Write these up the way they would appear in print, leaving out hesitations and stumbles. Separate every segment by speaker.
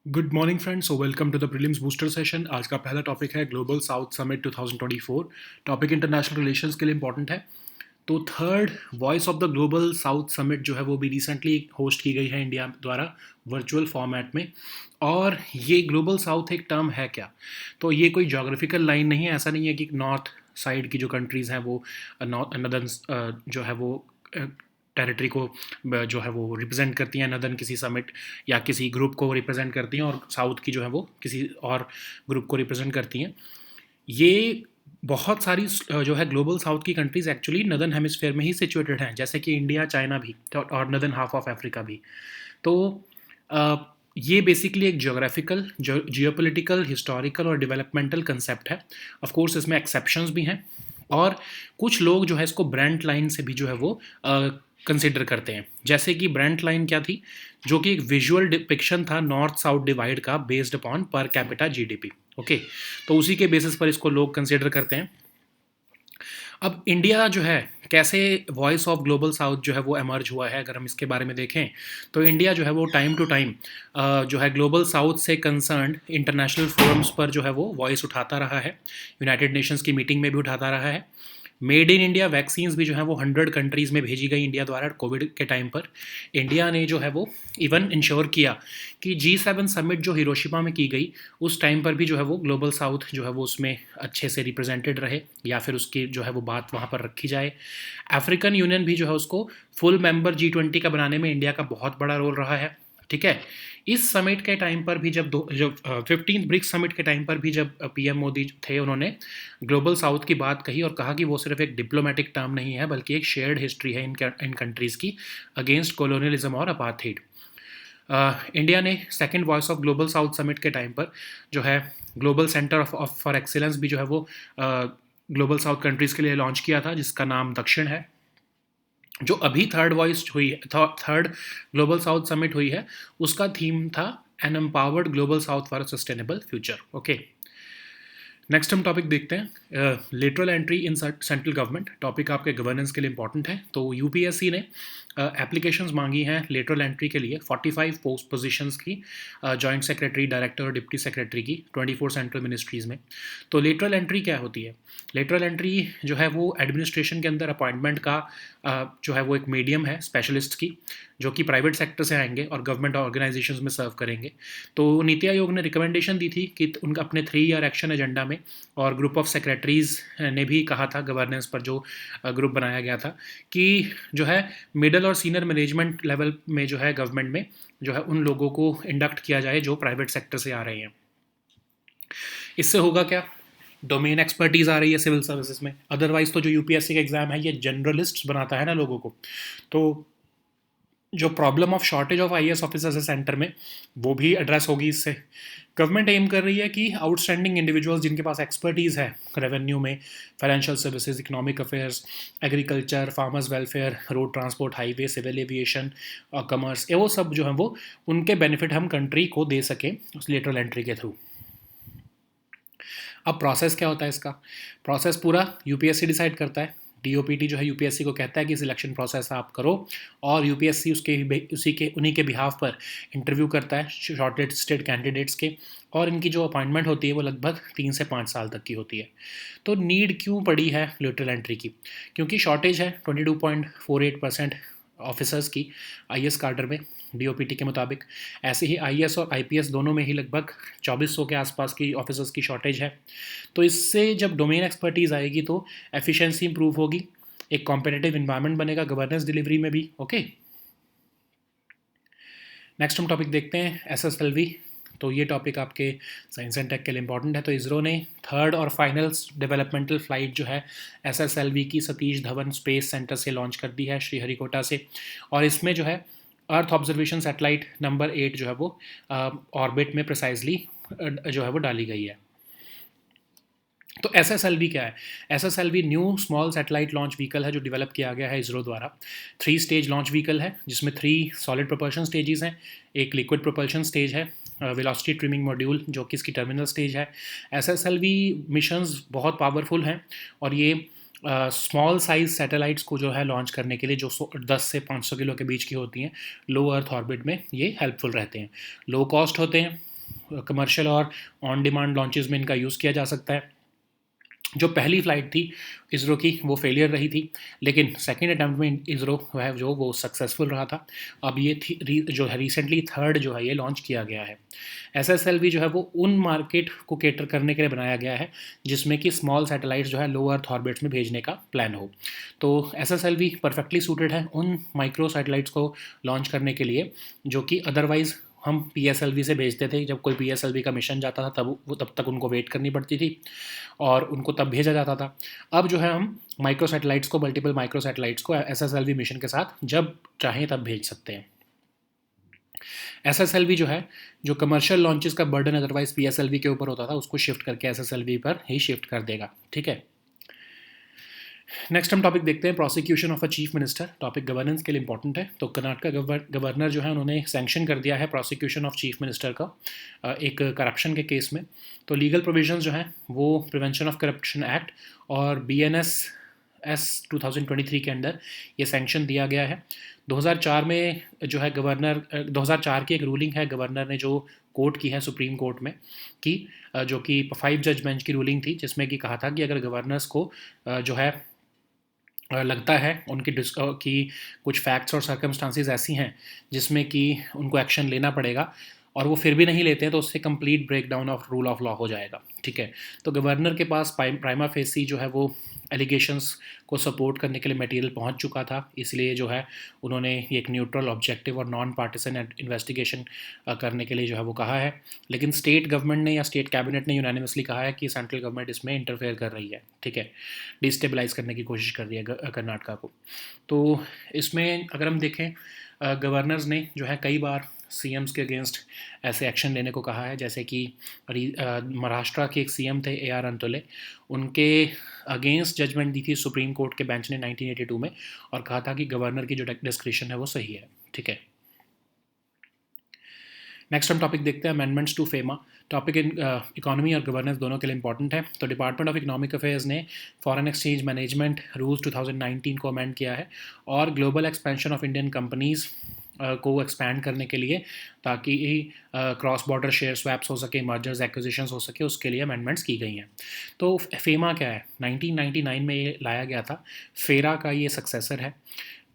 Speaker 1: Good morning friends, so welcome to the prelims booster session. आज का पहला topic है global south summit 2024। Topic international relations के लिए इंपॉर्टेंट है। तो third voice of the global south summit जो है वो भी रिसेंटली होस्ट की गई है इंडिया द्वारा वर्चुअल फॉर्मेट में। और ये ग्लोबल साउथ एक टर्म है क्या? तो ये कोई जोग्राफिकल लाइन नहीं है। ऐसा नहीं है कि नॉर्थ साइड की जो कंट्रीज़ हैं वो नॉर्दर्न जो है वो टेरिटरी को जो है वो रिप्रेजेंट करती हैं, नदन किसी समिट या किसी ग्रुप को रिप्रेजेंट करती हैं, और साउथ की जो है वो किसी और ग्रुप को रिप्रेजेंट करती हैं। ये बहुत सारी जो है ग्लोबल साउथ की कंट्रीज़ एक्चुअली नदन हेमिस्फेयर में ही सिचुएटेड हैं, जैसे कि इंडिया, चाइना भी, और नदन हाफ ऑफ अफ्रीका भी। तो अ, ये बेसिकली एक जोग्राफिकल, जियोपॉलिटिकल, हिस्टोरिकल और डेवलपमेंटल कंसेप्ट है। ऑफ कोर्स इसमें एक्सेप्शंस भी हैं, और कुछ लोग जो है इसको ब्रेंट लाइन से भी जो है वो कंसिडर करते हैं। जैसे कि ब्रेंट लाइन क्या थी, जो कि एक विजुअल डिपिक्शन था नॉर्थ साउथ डिवाइड का based upon per capita GDP. Okay, तो उसी के बेसिस पर इसको लोग कंसिडर करते हैं। अब इंडिया जो है कैसे वॉइस ऑफ ग्लोबल साउथ जो है वो एमर्ज हुआ है, अगर हम इसके बारे में देखें तो इंडिया जो है वो टाइम टू टाइम जो है ग्लोबल साउथ से कंसर्न्ड इंटरनेशनल फोरम्स पर जो है वो वॉइस उठाता रहा है। यूनाइटेड नेशंस की मीटिंग में भी उठाता रहा है। मेड इन इंडिया वैक्सीन्स भी जो है वो 100 कंट्रीज़ में भेजी गई इंडिया द्वारा कोविड के टाइम पर। इंडिया ने जो है वो इवन इंश्योर किया कि G7 समिट जो हिरोशिमा में की गई उस टाइम पर भी जो है वो ग्लोबल साउथ जो है वो उसमें अच्छे से रिप्रेजेंटेड रहे, या फिर उसकी जो है वो बात वहाँ पर रखी जाए। अफ्रीकन यूनियन भी जो है उसको फुल मेंबर G20 का बनाने में इंडिया का बहुत बड़ा रोल रहा है। ठीक है, इस समिट के टाइम पर भी जब 15th ब्रिक्स समिट के टाइम पर भी जब पीएम मोदी थे, उन्होंने ग्लोबल साउथ की बात कही और कहा कि वो सिर्फ एक डिप्लोमेटिक टर्म नहीं है बल्कि एक शेयर्ड हिस्ट्री है इन कंट्रीज़ की अगेंस्ट कॉलोनियलिज्म और अपार्थाइड। इंडिया ने second voice of global south summit के टाइम पर जो है ग्लोबल सेंटर फॉर एक्सीलेंस भी जो है वो ग्लोबल साउथ कंट्रीज़ के लिए लॉन्च किया था, जिसका नाम दक्षिण है। जो अभी थर्ड वॉइस हुई है, थर्ड ग्लोबल साउथ समिट हुई है, उसका थीम था an empowered global south for sustainable future. Okay, next हम टॉपिक देखते हैं, lateral entry in central government. Topic आपके गवर्नेंस के लिए इंपॉर्टेंट है। तो यूपीएससी ने एप्लीकेशंस मांगी हैं लेटरल एंट्री के लिए 45 पोस्ट पोजीशंस की, जॉइंट सेक्रेटरी, डायरेक्टर और डिप्टी सेक्रेटरी की 24 सेंट्रल मिनिस्ट्रीज़ में। तो लेटरल एंट्री क्या होती है? लेटरल एंट्री जो है वो एडमिनिस्ट्रेशन के अंदर अपॉइंटमेंट का जो है वो एक मीडियम है स्पेशलिस्ट की, जो कि प्राइवेट सेक्टर से आएंगे और गवर्नमेंट ऑर्गेनाइजेशंस में सर्व करेंगे। तो नीति आयोग ने रिकमेंडेशन दी थी कि उनका अपने 3 ईयर एक्शन एजेंडा में, और ग्रुप ऑफ सेक्रेटरीज़ ने भी कहा था गवर्नेंस पर जो ग्रुप बनाया गया था, कि जो है मिडल और सीनियर मैनेजमेंट लेवल में जो है गवर्नमेंट में जो है उन लोगों को इंडक्ट किया जाए जो प्राइवेट सेक्टर से आ रहे हैं। इससे होगा क्या? डोमेन एक्सपर्टीज़ आ रही है सिविल सर्विसेज में। अदरवाइज तो जो यूपीएससी का एग्ज़ाम है ये जनरलिस्ट बनाता है ना लोगों को। तो जो problem of shortage of IAS officers है सेंटर में, वो भी एड्रेस होगी इससे। गवर्नमेंट एम कर रही है कि आउटस्टैंडिंग इंडिविजुअल्स जिनके पास एक्सपर्टीज़ है रेवेन्यू में, financial services, economic affairs, agriculture, farmers welfare, road transport, highway, civil aviation और कमर्स, ये वो सब जो है वो उनके बेनिफिट हम कंट्री को दे सकें उस लेटरल एंट्री के थ्रू। अब प्रोसेस क्या होता है इसका? प्रोसेस पूरा यूपीएससी डिसाइड करता है। डीओपीटी जो है यूपीएससी को कहता है कि सिलेक्शन प्रोसेस आप करो, और यूपीएससी उन्हीं के बिहाफ पर इंटरव्यू करता है शॉर्टलिस्टेड कैंडिडेट्स के, और इनकी जो अपॉइंटमेंट होती है वो लगभग 3 से 5 साल तक की होती है। तो नीड क्यों पड़ी है लेटरल एंट्री की? क्योंकि शॉर्टेज है 22.48% ऑफिसर्स की आईएएस कार्डर में डीओपीटी के मुताबिक। ऐसे ही आईएएस और आईपीएस दोनों में ही लगभग 2400 के आसपास की ऑफिसर्स की शॉर्टेज है। तो इससे जब डोमेन एक्सपर्टीज़ आएगी तो एफिशिएंसी इंप्रूव होगी, एक कॉम्पिटिटिव इन्वायरमेंट बनेगा गवर्नेंस डिलीवरी में भी। ओके, नेक्स्ट हम टॉपिक देखते हैं एसएसएलवी। तो ये टॉपिक आपके साइंस एंड टेक के लिए इंपॉर्टेंट है। तो इसरो ने थर्ड और फाइनल डेवलपमेंटल फ्लाइट जो है एसएसएलवी की सतीश धवन स्पेस सेंटर से लॉन्च कर दी है, श्रीहरिकोटा से। और इसमें जो है अर्थ ऑब्जर्वेशन सैटेलाइट नंबर 8 जो है वो ऑर्बिट में प्रिसाइजली जो है वो डाली गई है। तो एसएसएलवी क्या है? SSLV new small satellite launch vehicle है जो डेवलप किया गया है इसरो द्वारा। 3 स्टेज लॉन्च व्हीकल है जिसमें 3 सॉलिड प्रोपल्शन स्टेजेस हैं, एक लिक्विड प्रोपल्शन स्टेज है, वेलोसिटी ट्रिमिंग मॉड्यूल जो कि इसकी टर्मिनल स्टेज है। एसएसएलवी मिशंस बहुत पावरफुल हैं, और ये स्मॉल साइज सैटेलाइट्स को जो है लॉन्च करने के लिए, जो 10 से 500 किलो के बीच की होती हैं, लो अर्थ ऑर्बिट में ये हेल्पफुल रहते हैं। लो कॉस्ट होते हैं, कमर्शियल और ऑन डिमांड लॉन्चेस में इनका यूज़ किया जा सकता है। जो पहली फ़्लाइट थी इसरो की वो फेलियर रही थी, लेकिन सेकंड अटैम्प्ट में इसरो है जो वो सक्सेसफुल रहा था। अब ये जो है रिसेंटली थर्ड जो है ये लॉन्च किया गया है। एसएसएलवी जो है वो उन मार्केट को कैटर करने के लिए बनाया गया है जिसमें कि स्मॉल सैटेलाइट्स जो है लो अर्थ ऑर्बिट्स में भेजने का प्लान हो। तो एसएसएलवी परफेक्टली सूटेड है उन माइक्रो सैटेलाइट्स को लॉन्च करने के लिए जो कि अदरवाइज़ हम पीएसएलवी से भेजते थे। जब कोई पीएसएलवी का मिशन जाता था तब तक उनको वेट करनी पड़ती थी और उनको तब भेजा जाता था। अब जो है हम माइक्रो सैटेलाइट्स को, मल्टीपल माइक्रो सैटेलाइट्स को एसएसएलवी मिशन के साथ जब चाहें तब भेज सकते हैं। एसएसएलवी जो है, जो कमर्शियल लॉन्चेस का बर्डन अदरवाइज पीएसएलवी के ऊपर होता था उसको शिफ्ट करके एसएसएलवी पर ही शिफ्ट कर देगा। ठीक है, नेक्स्ट हम टॉपिक देखते हैं prosecution of a chief minister. Topic governance के लिए इंपॉर्टेंट है। तो कर्नाटक गवर्नर जो है उन्होंने सैंक्शन कर दिया है प्रोसिक्यूशन ऑफ चीफ मिनिस्टर का एक करप्शन के केस में। तो लीगल प्रोविजंस जो हैं वो प्रिवेंशन ऑफ करप्शन एक्ट और BNSS 2023 के अंदर ये सैंक्शन दिया गया है। 2004 में जो है 2004 की एक रूलिंग है गवर्नर ने जो कोर्ट की है सुप्रीम कोर्ट में की, जो कि 5 जज बेंच की रूलिंग थी जिसमें कि कहा था कि अगर गवर्नर्स को जो है लगता है कि कुछ फैक्ट्स और सर्कमस्टांसेस ऐसी हैं जिसमें कि उनको एक्शन लेना पड़ेगा और वो फिर भी नहीं लेते हैं तो उससे complete breakdown of rule of law हो जाएगा। ठीक है, तो गवर्नर के पास प्राइमा फेसी जो है वो एलिगेशंस को सपोर्ट करने के लिए मटेरियल पहुंच चुका था, इसलिए जो है उन्होंने एक न्यूट्रल ऑब्जेक्टिव और नॉन पार्टिसन इन्वेस्टिगेशन करने के लिए जो है वो कहा है। लेकिन स्टेट गवर्नमेंट ने या स्टेट कैबिनेट ने यूनानिमसली कहा है कि सेंट्रल गवर्नमेंट इसमें इंटरफेयर कर रही है। ठीक है, डिस्टेबलाइज करने की कोशिश कर रही है कर्नाटका को। तो इसमें अगर हम देखें गवर्नर्स ने जो है कई बार सीएम्स के अगेंस्ट ऐसे एक्शन लेने को कहा है, जैसे कि महाराष्ट्र के एक सीएम थे AR अंतुले, उनके अगेंस्ट जजमेंट दी थी सुप्रीम कोर्ट के बेंच ने 1982 में और कहा था कि गवर्नर की जो डिस्क्रिप्शन है वो सही है। ठीक है, नेक्स्ट हम टॉपिक देखते हैं amendments to FEMA. Topic economy और गवर्नेंस दोनों के लिए इंपॉर्टेंट है। तो डिपार्टमेंट ऑफ इकोनॉमिक अफेयर्स ने फॉरेन एक्सचेंज मैनेजमेंट रूल्स 2019 को अमेंड किया है और global expansion of Indian companies को एक्सपैंड करने के लिए, ताकि क्रॉस बॉर्डर शेयर स्वैप्स हो सके, मर्जर्स एक्विजिशंस हो सके, उसके लिए अमेंडमेंट्स की गई हैं। तो फेमा क्या है? 1999 में ये लाया गया था। फेरा का ये सक्सेसर है।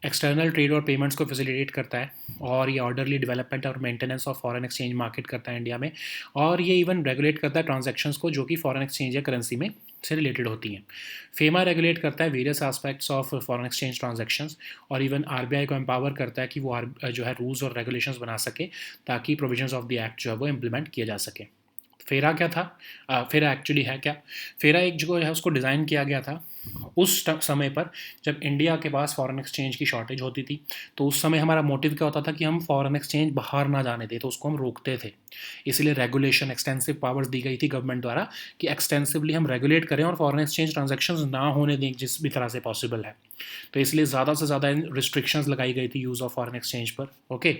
Speaker 1: एक्सटर्नल ट्रेड और पेमेंट्स को फैसिलिटेट करता है और ये ऑर्डरली डेवलपमेंट और maintenance of foreign exchange market करता है इंडिया में, और ये इवन रेगुलेट करता है ट्रांजैक्शंस को जो कि फॉरेन एक्सचेंज या करेंसी में से रिलेटेड होती हैं। फेमा रेगुलेट करता है various aspects of foreign exchange transactions और इवन आरबीआई को एम्पावर करता है कि वो जो है रूल्स और रेगुलेशंस बना सके ताकि प्रोविजंस ऑफ द एक्ट जो है वो इम्प्लीमेंट किया जा सके। फेरा क्या था? फेरा एक्चुअली है क्या? फेरा एक जो है उसको डिज़ाइन किया गया था उस समय पर जब इंडिया के पास फॉरेन एक्सचेंज की शॉर्टेज होती थी। तो उस समय हमारा मोटिव क्या होता था कि हम फॉरेन एक्सचेंज बाहर ना जाने दें, तो उसको हम रोकते थे। इसलिए रेगुलेशन, एक्सटेंसिव पावर्स दी गई थी गवर्नमेंट द्वारा कि एक्सटेंसिवली हम रेगुलेट करें और फॉरेन एक्सचेंज ट्रांजैक्शंस ना होने दें जिस भी तरह से पॉसिबल है। तो इसलिए ज़्यादा से ज़्यादा रिस्ट्रिक्शंस लगाई गई थी यूज़ ऑफ फॉरेन एक्सचेंज पर। ओके,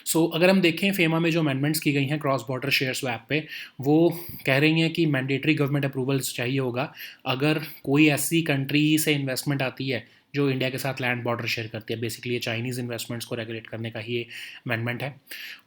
Speaker 1: सो अगर हम देखें फेमा में जो अमेंडमेंट्स की गई हैं क्रॉस बॉर्डर शेयर स्वैप पे, वो कह रही हैं कि मैंडेटरी गवर्नमेंट अप्रूवल्स चाहिए होगा अगर कोई ऐसी कंट्री से इन्वेस्टमेंट आती है जो इंडिया के साथ लैंड बॉर्डर शेयर करती है। बेसिकली ये चाइनीज़ इन्वेस्टमेंट्स को रेगुलेट करने का ही अमेंडमेंट है।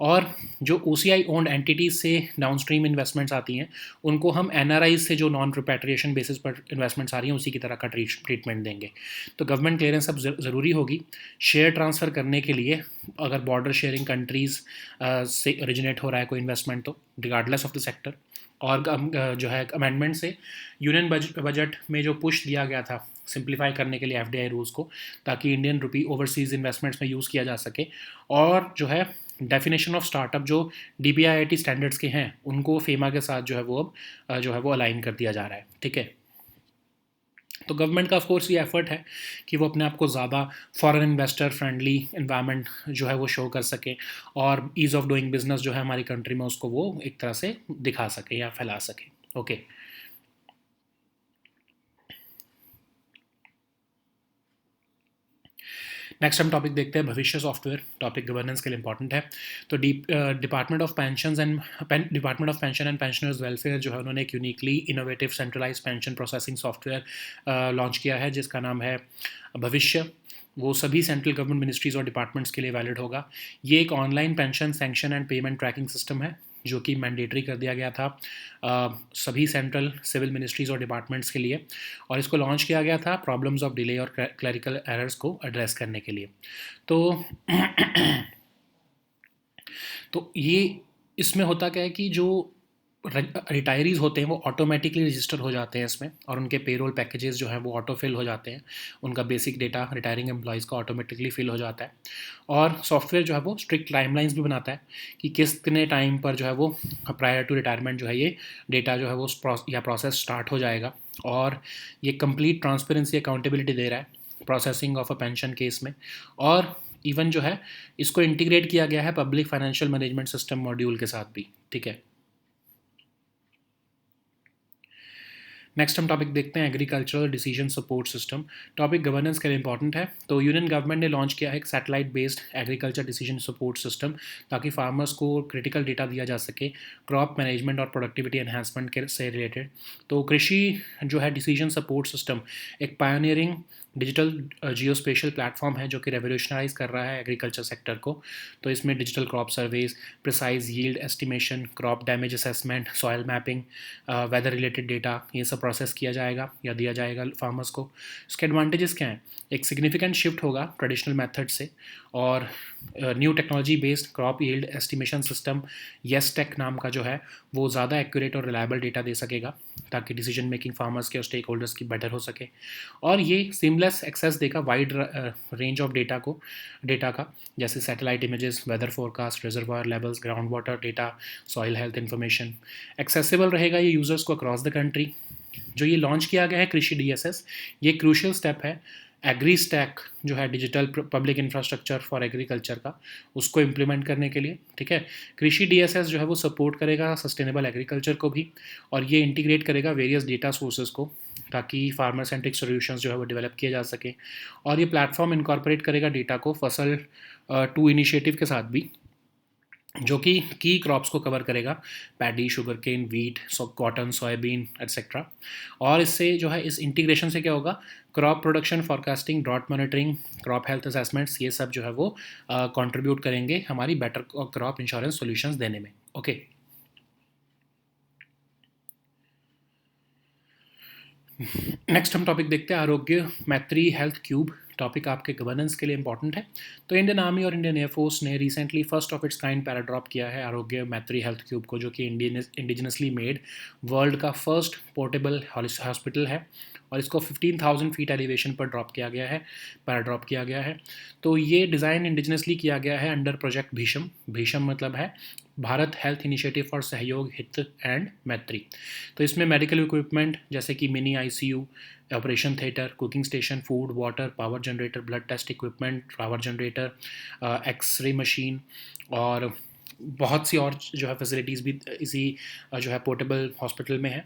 Speaker 1: और जो OCI ओन्ड एंटिटीज़ से डाउन स्ट्रीम इन्वेस्टमेंट्स आती हैं उनको हम NRI से जो नॉन रिपैट्रिएशन बेसिस पर इन्वेस्टमेंट्स आ रही हैं उसी की तरह का ट्रीटमेंट देंगे। तो गवर्नमेंट क्लियरेंस अब ज़रूरी होगी शेयर ट्रांसफ़र करने के लिए। अगर बॉर्डर शेयरिंग कंट्रीज़ से ओरिजिनेट हो रहा है कोई इन्वेस्टमेंट तो रिगार्डलेस ऑफ द सेक्टर। और जो है अमेंडमेंट से यूनियन बजट में जो पुश दिया गया था सिंप्लीफाई करने के लिए FDI रूल्स को, ताकि इंडियन रुपी ओवरसीज़ इन्वेस्टमेंट्स में यूज़ किया जा सके। और जो है डेफिनेशन ऑफ स्टार्टअप जो DPIIT स्टैंडर्ड्स के हैं उनको फेमा के साथ जो है वो अब जो है वो अलाइन कर दिया जा रहा है। ठीक है, तो गवर्नमेंट का ऑफ कोर्स ये एफर्ट है कि वो अपने आप को ज़्यादा फॉरेन इन्वेस्टर फ्रेंडली इन्वायरमेंट जो है वो शो कर सके और ईज़ ऑफ डूइंग बिजनेस जो है हमारी कंट्री में उसको वो एक तरह से दिखा सके या फैला सके। ओके, नेक्स्ट हम टॉपिक देखते हैं भविष्य सॉफ्टवेयर। टॉपिक गवर्नेंस के लिए इंपॉर्टेंट है। तो department of pension and pensioners welfare जो है उन्होंने एक uniquely innovative centralise pension processing software launch किया है जिसका नाम है भविष्य। वो सभी सेंट्रल गवर्नमेंट मिनिस्ट्रीज़ और डिपार्टमेंट्स के लिए वैलिड होगा। ये एक online pension sanction and payment tracking system है जो कि मैंडेटरी कर दिया गया था सभी सेंट्रल सिविल मिनिस्ट्रीज़ और डिपार्टमेंट्स के लिए, और इसको लॉन्च किया गया था प्रॉब्लम्स ऑफ डिले और क्लरिकल एरर्स को एड्रेस करने के लिए। तो तो ये इसमें होता क्या है कि जो रिटायरीज़ होते हैं वो ऑटोमेटिकली रजिस्टर हो जाते हैं इसमें, और उनके पेरोल पैकेजेस जो हैं वो ऑटो फिल हो जाते हैं, उनका बेसिक डेटा रिटायरिंग एम्प्लॉयज़ का ऑटोमेटिकली फिल हो जाता है। और सॉफ्टवेयर जो है वो स्ट्रिक्ट टाइमलाइंस भी बनाता है कि कितने टाइम पर जो है वो प्रायर टू रिटायरमेंट जो है ये डेटा जो है वो प्रोसेस स्टार्ट हो जाएगा। और ये कंप्लीट ट्रांसपेरेंसी अकाउंटेबिलिटी दे रहा है processing of a pension case में। और इवन जो है इसको इंटीग्रेट किया गया है public financial management system module के साथ भी, ठीक है। नेक्स्ट हम टॉपिक देखते हैं agricultural decision support system. Topic governance के लिए इंपॉर्टेंट है। तो यूनियन गवर्नमेंट ने लॉन्च किया है एक satellite based agriculture decision support system, ताकि फार्मर्स को क्रिटिकल डेटा दिया जा सके क्रॉप मैनेजमेंट और प्रोडक्टिविटी एनहांसमेंट के से रिलेटेड। तो कृषि जो है डिसीजन सपोर्ट सिस्टम एक पायनियरिंग डिजिटल जियोस्पेशियल प्लेटफॉर्म है जो कि रेवोल्यूशनाइज कर रहा है एग्रीकल्चर सेक्टर को। तो इसमें digital crop surveys, precise yield estimation, crop damage assessment, soil mapping, weather related data, ये सब प्रोसेस किया जाएगा या दिया जाएगा फार्मर्स को। इसके एडवांटेजेस क्या हैं? एक सिग्निफिकेंट शिफ्ट होगा ट्रेडिशनल मेथड से, और new technology based crop yield estimation system yes tech नाम का जो है वो ज़्यादा एक्यूरेट और रिलायबल डेटा दे सकेगा, ताकि डिसीजन मेकिंग फार्मर्स के और स्टेक होल्डर्स की बेटर हो सके। और ये सीमलेस एक्सेस देगा वाइड रेंज ऑफ डेटा का, जैसे satellite images, weather forecast, reservoir levels, ground water data, soil health information. Accessible रहेगा ये यूज़र्स को अक्रॉस द कंट्री। जो ये लॉन्च किया गया है कृषि डीएसएस, ये क्रूशियल स्टेप है एग्री स्टैक जो है digital public infrastructure for agriculture का, उसको इम्प्लीमेंट करने के लिए, ठीक है। कृषि डीएसएस जो है वो सपोर्ट करेगा सस्टेनेबल एग्रीकल्चर को भी, और ये इंटीग्रेट करेगा वेरियस डेटा सोर्सेज को, ताकि फार्मर सेंट्रिक सॉल्यूशंस जो है वो डेवलप किए जा सके। और ये प्लेटफॉर्म इनकॉर्पोरेट करेगा डेटा को फसल 2 इनिशिएटिव के साथ भी, जो कि की क्रॉप्स को कवर करेगा, paddy, sugar cane, wheat, cotton, soybean etcetera. और इससे जो है इस इंटीग्रेशन से क्या होगा, crop production forecasting, drought monitoring, crop health assessments, ये सब जो है वो कंट्रीब्यूट करेंगे हमारी बेटर क्रॉप इंश्योरेंस सॉल्यूशंस देने में। ओके, नेक्स्ट हम टॉपिक देखते हैं आरोग्य मैत्री हेल्थ क्यूब। टॉपिक आपके गवर्नेंस के लिए इंपॉर्टेंट है। तो इंडियन आर्मी और इंडियन एयरफोर्स ने recently first of its kind पैराड्रॉप किया है आरोग्य मैत्री हेल्थ क्यूब को, जो कि इंडिजिनसली मेड वर्ल्ड का फर्स्ट पोर्टेबल हॉस्पिटल है, और इसको 15,000 फीट एलिवेशन पर पैराड्रॉप किया गया है। तो ये डिज़ाइन इंडिजिनसली किया गया है अंडर प्रोजेक्ट भीषम। भीषम मतलब है भारत हेल्थ इनिशिएटिव फॉर सहयोग हित एंड मैत्री। तो इसमें मेडिकल इक्विपमेंट जैसे कि mini ICU, operation theatre, cooking station, food, water, power generator, blood test equipment, power generator, x-ray machine, और बहुत सी और जो है फैसिलिटीज़ भी इसी जो है पोर्टेबल हॉस्पिटल में है।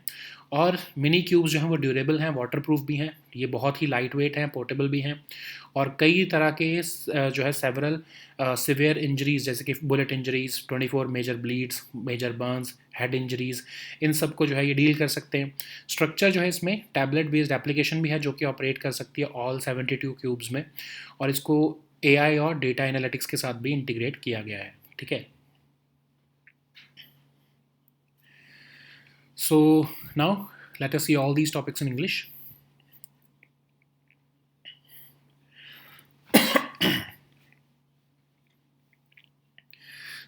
Speaker 1: और मिनी क्यूब्स जो हैं वो ड्यूरेबल हैं, वाटर प्रूफ भी हैं, ये बहुत ही लाइट वेट हैं, पोर्टेबल भी हैं, और कई तरह के जो है सेवरल सिवियर इंजरीज़ जैसे कि bullet injuries, 24 major bleeds, major burns, head injuries, इन सब को जो है ये डील कर सकते हैं। स्ट्रक्चर जो है इसमें टैबलेट बेस्ड एप्लीकेशन भी है जो कि ऑपरेट कर सकती है ऑल 72 क्यूब्स में, और इसको एआई और डेटा एनालिटिक्स के साथ भी इंटीग्रेट किया गया है, ठीक है। So now let us see all these topics in English.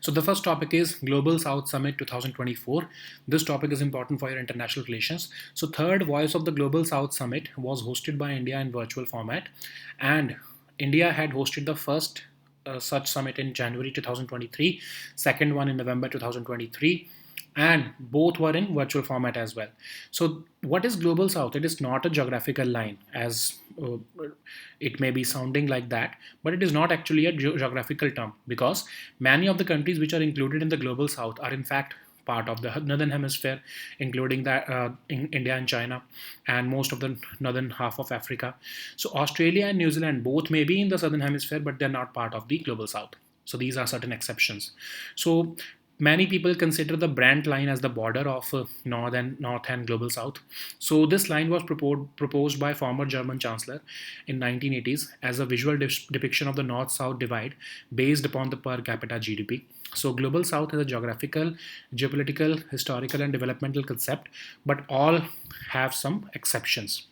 Speaker 1: So the first topic is Global South Summit 2024. This topic is important for your international relations. So third Voice of the Global South Summit was hosted by India in virtual format, and India had hosted the first such summit in January 2023, second one in November 2023, and both were in virtual format as well. So what is Global South? It is not a geographical line, as it may be sounding like that, but it is not actually a geographical term, because many of the countries which are included in the Global South are in fact part of the northern hemisphere, including in India and China, and most of the northern half of Africa. So Australia and New Zealand both may be in the southern hemisphere, but they're not part of the Global South. So these are certain exceptions. So Many people consider the Brant line as the border of North and Global South. So this line was proposed by former German Chancellor in 1980s as a visual depiction of the North-South divide based upon the per capita GDP. So Global South is a geographical, geopolitical, historical, and developmental concept, but all have some exceptions.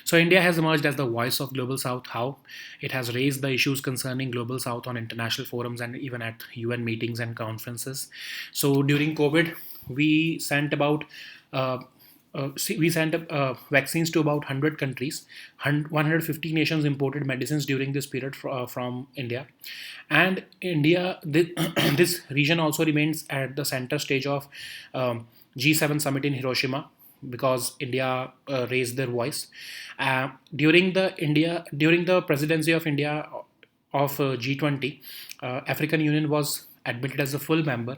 Speaker 1: So India has emerged as the voice of Global South. How? It has raised the issues concerning Global South on international forums and even at UN meetings and conferences. So during COVID, we sent about we sent vaccines to about 100 countries. 150 nations imported medicines during this period from India. And India, this region also remains at the center stage of G7 summit in Hiroshima, because India raised their voice during the presidency of India of G20. African Union was admitted as a full member.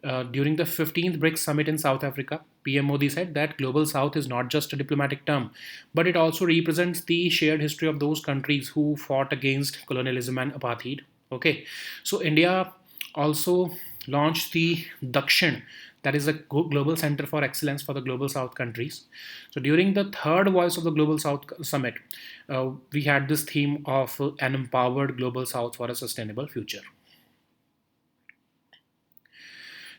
Speaker 1: During the 15th BRICS summit in South Africa, PM Modi said that Global South is not just a diplomatic term, but it also represents the shared history of those countries who fought against colonialism and apartheid. Okay, so India also launched the Dakshin, that is a global center for excellence for the Global South countries. So during the third Voice of the Global South summit, we had this theme of an empowered Global South for a sustainable future.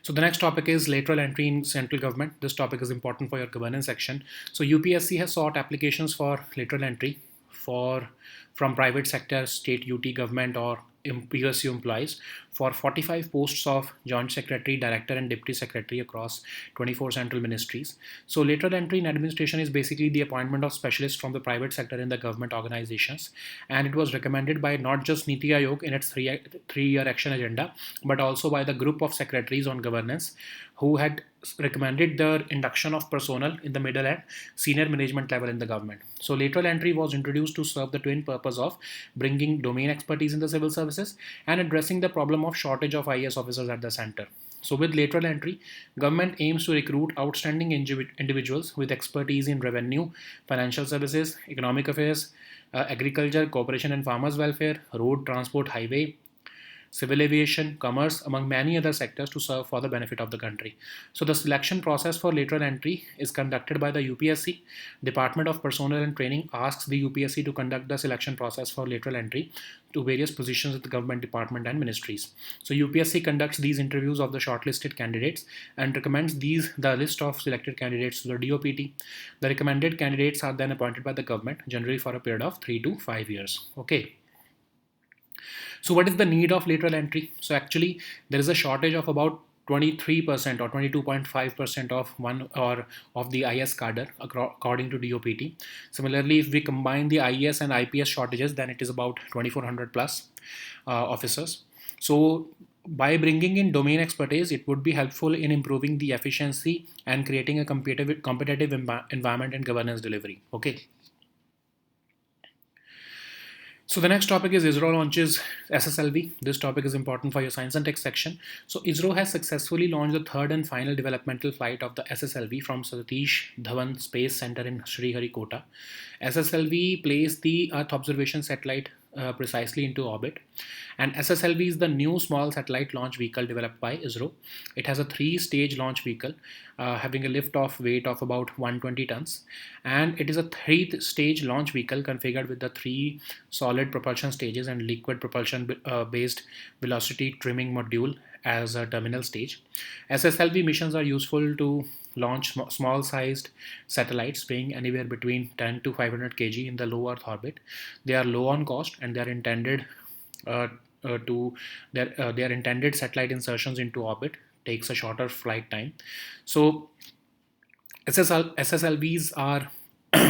Speaker 1: So the next topic is lateral entry in central government. This topic is important for your governance section. So UPSC has sought applications for lateral entry for from private sector, state UT government, or PSU employees for 45 posts of joint secretary, director, and deputy secretary across 24 central ministries. So lateral entry in administration is basically the appointment of specialists from the private sector in the government organizations, and it was recommended by not just Niti Aayog in its three-year action agenda, but also by the group of secretaries on governance who had recommended the induction of personnel in the middle and senior management level in the government. So lateral entry was introduced to serve the twin purpose of bringing domain expertise in the civil services and addressing the problem of shortage of IAS officers at the center. So with lateral entry, government aims to recruit outstanding individuals with expertise in revenue, financial services, economic affairs, agriculture, cooperation and farmers welfare, road transport, highway, civil aviation, commerce, among many other sectors to serve for the benefit of the country. So the selection process for lateral entry is conducted by the UPSC. Department of Personnel and Training asks the UPSC to conduct the selection process for lateral entry to various positions at the government department and ministries. So UPSC conducts these interviews of the shortlisted candidates and recommends the list of selected candidates to the DOPT. The recommended candidates are then appointed by the government, generally for a period of 3 to 5 years. Okay. So what is the need of lateral entry? So actually there is a shortage of about 23% or 22.5% of one or of the IS cadre according to DOPT. Similarly, if we combine the IAS and IPS shortages, then it is about 2400 plus officers. So by bringing in domain expertise, it would be helpful in improving the efficiency and creating a competitive environment and governance delivery. Okay. So the next topic is ISRO launches SSLV. This topic is important for your science and tech section. So ISRO has successfully launched the third and final developmental flight of the SSLV from Satish Dhawan Space Center in Sriharikota. SSLV placed the Earth observation satellite precisely into orbit. And SSLV is the new small satellite launch vehicle developed by ISRO. It has a three-stage launch vehicle having a lift-off weight of about 120 tons. And it is a three-stage launch vehicle configured with the three solid propulsion stages and liquid propulsion-based velocity trimming module as a terminal stage. SSLV missions are useful to launch small-sized satellites weighing anywhere between 10 to 500 kg in the low Earth orbit. They are low on cost and they are intended their intended satellite insertions into orbit takes a shorter flight time. So SSLVs are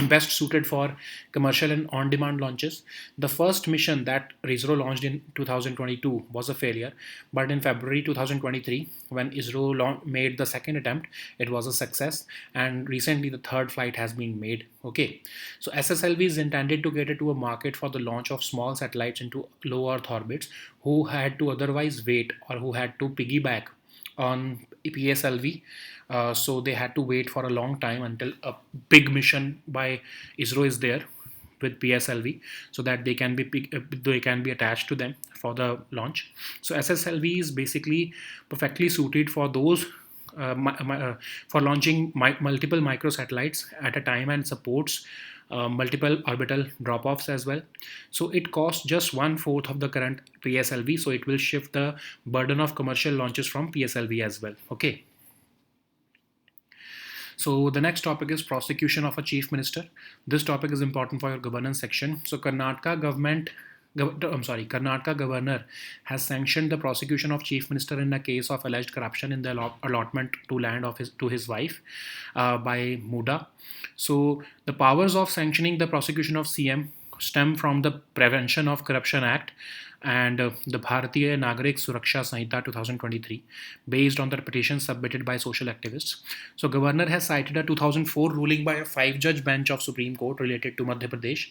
Speaker 1: best suited for commercial and on-demand launches. The first mission that ISRO launched in 2022 was a failure, but in February 2023, when ISRO made the second attempt, it was a success, and recently the third flight has been made. Okay, so SSLV is intended to cater to a market for the launch of small satellites into low Earth orbits who had to otherwise wait or who had to piggyback on PSLV. So they had to wait for a long time until a big mission by ISRO is there. with PSLV so that they can be attached to them for the launch. So SSLV is basically perfectly suited for those for launching multiple microsatellites at a time and supports multiple orbital drop-offs as well. So it costs just 1/4 of the current PSLV. So it will shift the burden of commercial launches from PSLV as well. Okay. So the next topic is prosecution of a chief minister. This topic is important for your governance section. So Karnataka governor has sanctioned the prosecution of chief minister in a case of alleged corruption in the allotment to land of his wife by Muda. So the powers of sanctioning the prosecution of CM stem from the Prevention of Corruption Act and the Bharatiya Nagarik Suraksha Sanhita 2023, based on the petition submitted by social activists. So, Governor has cited a 2004 ruling by a 5-judge bench of Supreme Court related to Madhya Pradesh.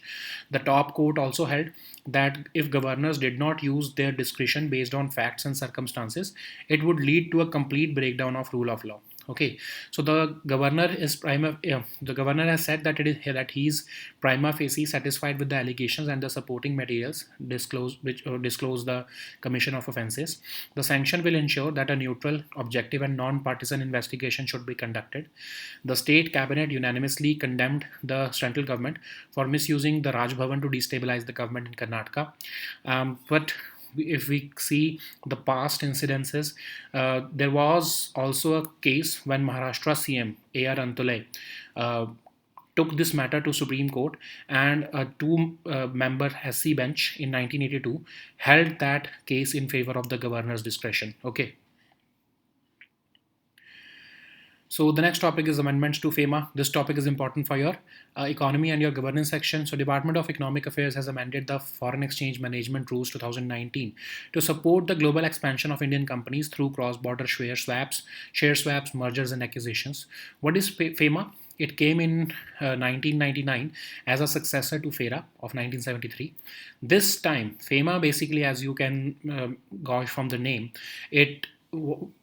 Speaker 1: The top court also held that if governors did not use their discretion based on facts and circumstances, it would lead to a complete breakdown of rule of law. Okay, so the governor has said that he's prima facie satisfied with the allegations and the supporting materials disclose the commission of offences. The sanction will ensure that a neutral, objective, and non-partisan investigation should be conducted. The state cabinet unanimously condemned the central government for misusing the Raj Bhavan to destabilize the government in Karnataka. But if we see the past incidences, there was also a case when Maharashtra CM A.R. Antule took this matter to Supreme Court, and a two-member SC bench in 1982 held that case in favor of the governor's discretion. Okay. So the next topic is amendments to FEMA. This topic is important for your economy and your governance section. So Department of Economic Affairs has amended the Foreign Exchange Management Rules 2019 to support the global expansion of Indian companies through cross-border share swaps, mergers and acquisitions. What is FEMA? It came in 1999 as a successor to FERA of 1973. This time, FEMA basically, as you can gauge from the name, it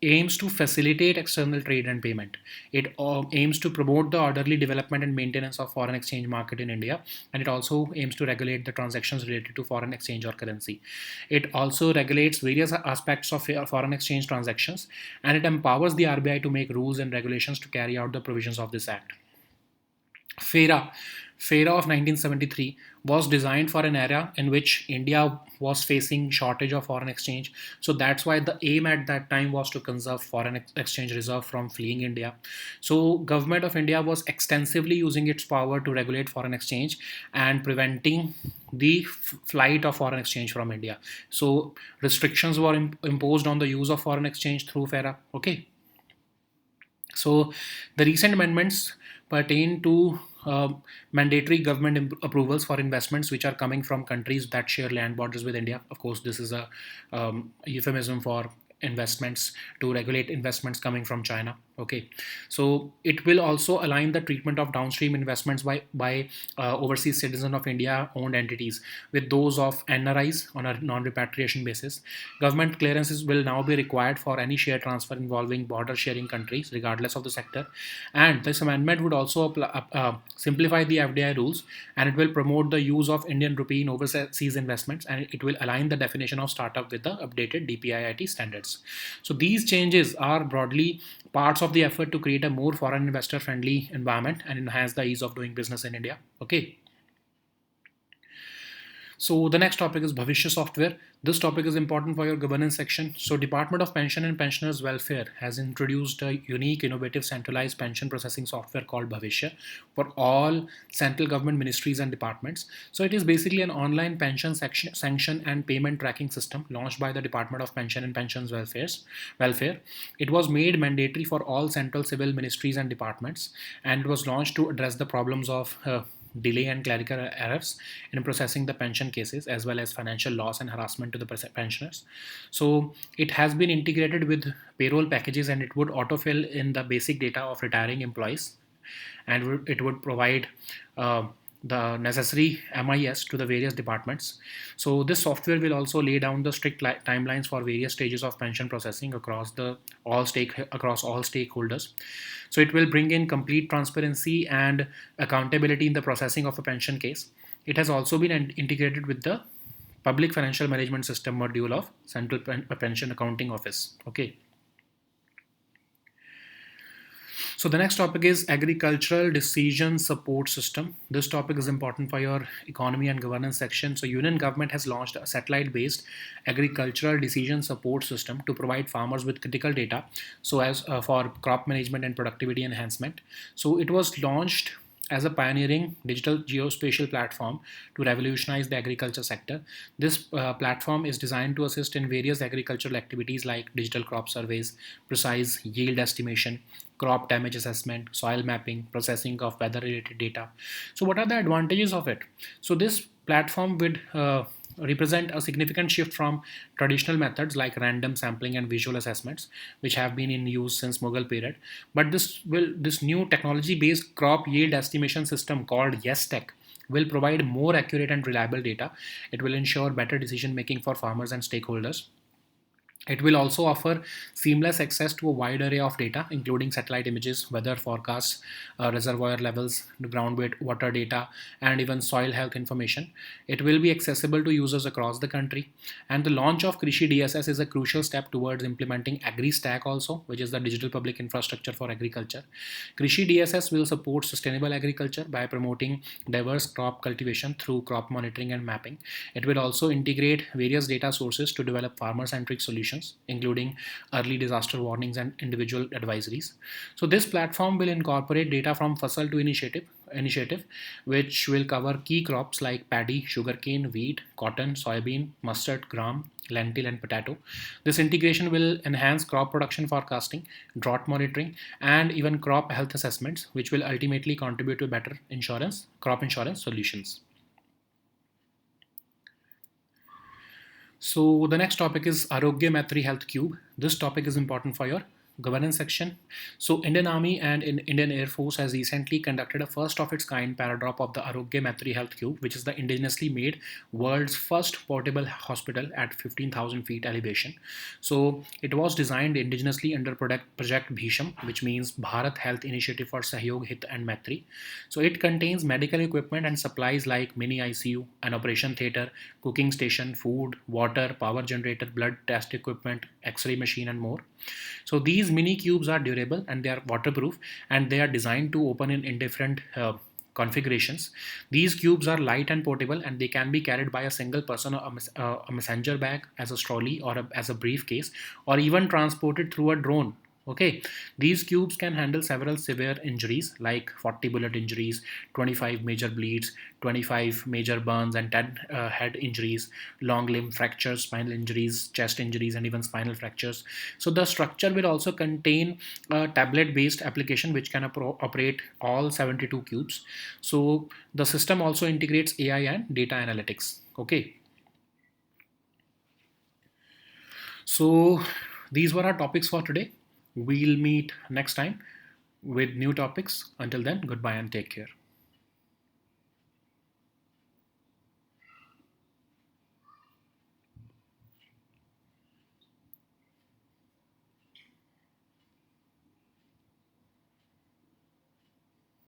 Speaker 1: aims to facilitate external trade and payment. It aims to promote the orderly development and maintenance of foreign exchange market in India, and it also aims to regulate the transactions related to foreign exchange or currency. It also regulates various aspects of foreign exchange transactions, and it empowers the RBI to make rules and regulations to carry out the provisions of this act. FERA of 1973 was designed for an era in which India was facing shortage of foreign exchange. So that's why the aim at that time was to conserve foreign exchange reserve from fleeing India. So government of India was extensively using its power to regulate foreign exchange and preventing the flight of foreign exchange from India. So restrictions were imposed on the use of foreign exchange through FERA. Okay. So the recent amendments pertain to mandatory government approvals for investments which are coming from countries that share land borders with India. Of course, this is a euphemism for investments to regulate investments coming from China. Okay, so it will also align the treatment of downstream investments by overseas citizens of India owned entities with those of NRIs on a non-repatriation basis. Government clearances will now be required for any share transfer involving border sharing countries regardless of the sector, and this amendment would also simplify the FDI rules, and it will promote the use of Indian rupee in overseas investments, and it will align the definition of startup with the updated DPIIT standards. So these changes are broadly parts of the effort to create a more foreign investor friendly environment and enhance the ease of doing business in India. Okay. So the next topic is Bhavishya Software. This topic is important for your governance section. So Department of Pension and Pensioners Welfare has introduced a unique, innovative, centralized pension processing software called Bhavishya for all central government ministries and departments. So it is basically an online pension sanction and payment tracking system launched by the Department of Pension and Pensions Welfare. It was made mandatory for all central civil ministries and departments, and it was launched to address the problems of delay and clerical errors in processing the pension cases, as well as financial loss and harassment to the pensioners. So it has been integrated with payroll packages, and it would autofill in the basic data of retiring employees, and it would provide the necessary MIS to the various departments. So this software will also lay down the strict timelines for various stages of pension processing across all stakeholders. So it will bring in complete transparency and accountability in the processing of a pension case. It has also been integrated with the Public Financial Management System module of Central Pension Accounting Office. Okay. So the next topic is agricultural decision support system. This topic is important for your economy and governance section. So Union government has launched a satellite-based agricultural decision support system to provide farmers with critical data so as for crop management and productivity enhancement. So it was launched as a pioneering digital geospatial platform to revolutionize the agriculture sector. This platform is designed to assist in various agricultural activities like digital crop surveys, precise yield estimation, crop damage assessment, soil mapping, processing of weather related data. So, what are the advantages of it? So, this platform would represent a significant shift from traditional methods like random sampling and visual assessments, which have been in use since Mughal period. But this new technology-based crop yield estimation system called YesTech will provide more accurate and reliable data. It will ensure better decision making for farmers and stakeholders. It will also offer seamless access to a wide array of data, including satellite images, weather forecasts, reservoir levels, groundwater data, and even soil health information. It will be accessible to users across the country. And the launch of Krishi DSS is a crucial step towards implementing AgriStack also, which is the digital public infrastructure for agriculture. Krishi DSS will support sustainable agriculture by promoting diverse crop cultivation through crop monitoring and mapping. It will also integrate various data sources to develop farmer-centric solutions, including early disaster warnings and individual advisories. So this platform will incorporate data from Fasal to initiative, which will cover key crops like paddy, sugarcane, wheat, cotton, soybean, mustard, gram, lentil, and potato. This integration will enhance crop production forecasting, drought monitoring, and even crop health assessments, which will ultimately contribute to better crop insurance solutions. So the next topic is Arogya Maitri Health Cube. This topic is important for your governance section. So Indian Army and Indian Air Force has recently conducted a first of its kind paradrop of the Arogya Maitri Health Cube, which is the indigenously made world's first portable hospital at 15,000 feet elevation. So it was designed indigenously under Project Bhisham, which means Bharat Health Initiative for Sahyog, Hit and Maitri. So it contains medical equipment and supplies like mini ICU, an operation theater, cooking station, food, water, power generator, blood test equipment, X-ray machine, and more. So these mini cubes are durable and they are waterproof, and they are designed to open in different configurations. These cubes are light and portable, and they can be carried by a single person or a messenger bag, as a trolley, or as a briefcase, or even transported through a drone. Okay, these cubes can handle several severe injuries like 40 bullet injuries, 25 major bleeds, 25 major burns, and 10 head injuries, long limb fractures, spinal injuries, chest injuries, and even spinal fractures. So the structure will also contain a tablet-based application which can operate all 72 cubes. So the system also integrates AI and data analytics. Okay. So these were our topics for today. We'll meet next time with new topics. Until then, goodbye and take care.